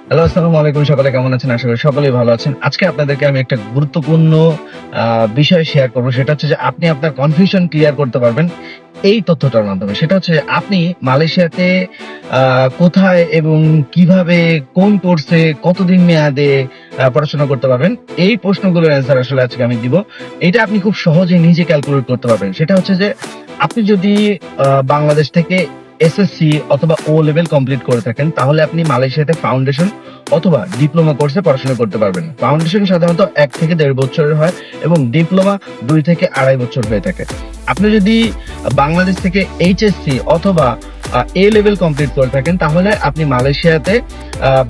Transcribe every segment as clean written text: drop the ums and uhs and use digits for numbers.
Hello, আসসালামু আলাইকুম। সকলে কেমন আছেন? আশা করি সকলেই ভালো আছেন। আজকে আপনাদেরকে আমি একটা গুরুত্বপূর্ণ বিষয় শেয়ার করব। সেটা হচ্ছে যে আপনি আপনার কনফিউশন ক্লিয়ার করতে পারবেন এই তথ্যটার মাধ্যমে। সেটা হচ্ছে আপনি মালয়েশিয়াতে আ কোথায় এবং কিভাবে, কোন কোর্সে, কতদিন মেয়াদে পড়াশোনা করতে পারবেন। এই প্রশ্নগুলোর অ্যান্সার আসলে আজকে আমি দিব। এটা আপনি খুব সহজেই নিজে ক্যালকুলেট করতে পারবেন। সেটা হচ্ছে যে আপনি যদি বাংলাদেশ থেকে এসএসসি অথবা ও লেভেল কমপ্লিট করে থাকেন, তাহলে আপনি মালয়েশিয়াতে ফাউন্ডেশন অথবা ডিপ্লোমা কোর্সে পড়াশোনা করতে পারবেন। ফাউন্ডেশন সাধারণত ১ থেকে ১.৫ বছরের হয় এবং ডিপ্লোমা ২ থেকে ২.৫ বছর হয়ে থাকে। আপনি যদি বাংলাদেশ থেকে এইচএসসি অথবা এ লেভেল কমপ্লিট করে থাকেন, তাহলে আপনি মালয়েশিয়াতে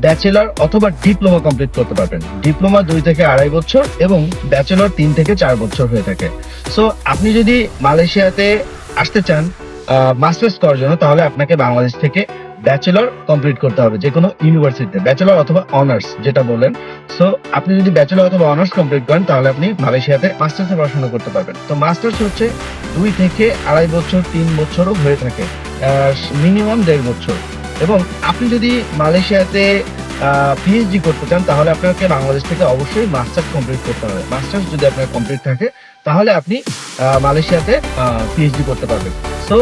ব্যাচেলর অথবা ডিপ্লোমা কমপ্লিট করতে পারবেন। ডিপ্লোমা ২ থেকে ২.৫ বছর এবং ব্যাচেলর ৩ থেকে ৪ বছর হয়ে থাকে। সো আপনি যদি মালয়েশিয়াতে আসতে চান মাস্টার্স করার জন্য, তাহলে আপনাকে বাংলাদেশ থেকে ব্যাচেলর কমপ্লিট করতে হবে যেকোনো ইউনিভার্সিটিতে। ব্যাচেলর অথবা অনার্স যেটা বললেন। সো আপনি যদি ব্যাচেলর অথবা অনার্স কমপ্লিট করেন, তাহলে আপনি মালয়েশিয়াতে মাস্টার্সে পড়াশোনা করতে পারবেন। তো মাস্টার্স হচ্ছে ২ থেকে ২.৫ বছর, ৩ বছরও হয়ে থাকে। মিনিমাম ১.৫ বছর। এবং আপনি যদি মালয়েশিয়াতে পিএইচডি করতে চান, তাহলে আপনাকে বাংলাদেশ থেকে অবশ্যই মাস্টার্স কমপ্লিট করতে হবে। মাস্টার্স যদি আপনার কমপ্লিট থাকে, তাহলে আপনি মালয়েশিয়াতে পিএইচডি করতে পারবেন। সো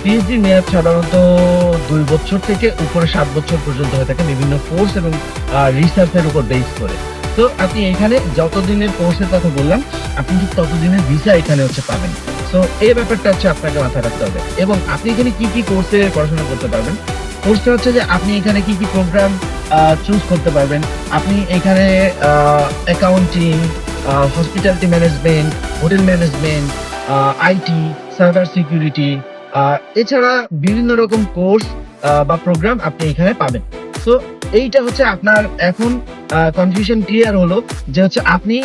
পিএইচডির মেয়াদ সাধারণত ২ বছর থেকে উপরে ৭ বছর পর্যন্ত হয়ে থাকে বিভিন্ন কোর্স এবং রিসার্চের উপর বেস করে। তো আপনি এখানে যতদিনের কোর্সের কথা বললাম, আপনি ঠিক ততদিনের ভিসা এখানে হচ্ছে পাবেন। সো এই ব্যাপারটা হচ্ছে আপনাকে মাথায় রাখতে হবে। এবং আপনি এখানে কি কোর্সে পড়াশোনা করতে পারবেন? কোর্সটা হচ্ছে যে আপনি এখানে কি প্রোগ্রাম চুজ করতে পারবেন। আপনি এখানে accounting, hospitality management, hotel management, IT, cyber security, এছাড়া বিভিন্ন রকম কোর্স বা প্রোগ্রাম আপনি এখানে পাবেন। সো এইটা হচ্ছে আপনার এখন কনফিউশন ক্লিয়ার হলো যে হচ্ছে আপনি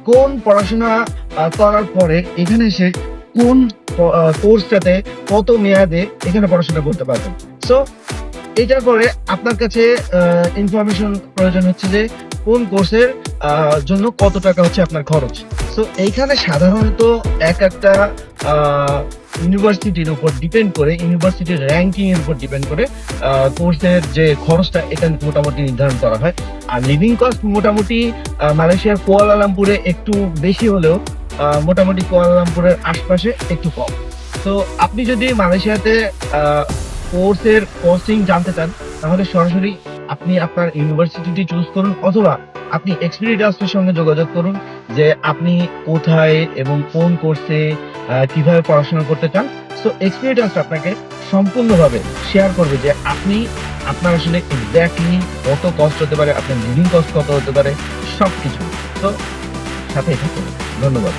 কোন পড়াশোনা করার পরে এখানে এসে কোন কোর্সটাতে কত মেয়াদে এখানে পড়াশোনা করতে পারবেন। সো এটার পরে আপনার কাছে ইনফরমেশন প্রয়োজন হচ্ছে যে কোন কোর্সের জন্য কত টাকা হচ্ছে আপনার খরচ। সো এইখানে সাধারণত একটা ইউনিভার্সিটির উপর ডিপেন্ড করে, ইউনিভার্সিটির র্যাঙ্কিং এর উপর ডিপেন্ড করে কোর্সের যে খরচটা এটা মোটামুটি নির্ধারণ করা হয়। আর লিভিং কস্ট মোটামুটি মালয়েশিয়ার কুয়ালালামপুরে একটু বেশি হলেও মোটামুটি কুয়ালালামপুরের আশপাশে একটু কম। তো আপনি যদি মালয়েশিয়াতে কোর্সের কস্টিং জানতে চান, তাহলে সরাসরি আপনি আপনার ইউনিভার্সিটিটি চুজ করুন অথবা আপনি এক্সপেরিয়েন্স ট্রাস্টের সঙ্গে যোগাযোগ করুন যে আপনি কোথায় এবং কোন কোর্সে কিভাবে পড়াশোনা করতে চান। সো এক্সপেরিয়েন্স ট্রাস্ট আপনাকে সম্পূর্ণভাবে শেয়ার করবে যে আপনি আপনার আসলে এক্সাক্টলি কত কস্ট হতে পারে, আপনার লিভিং কস্ট কত হতে পারে, সবকিছু। তো সাথেই থাকুন। ধন্যবাদ।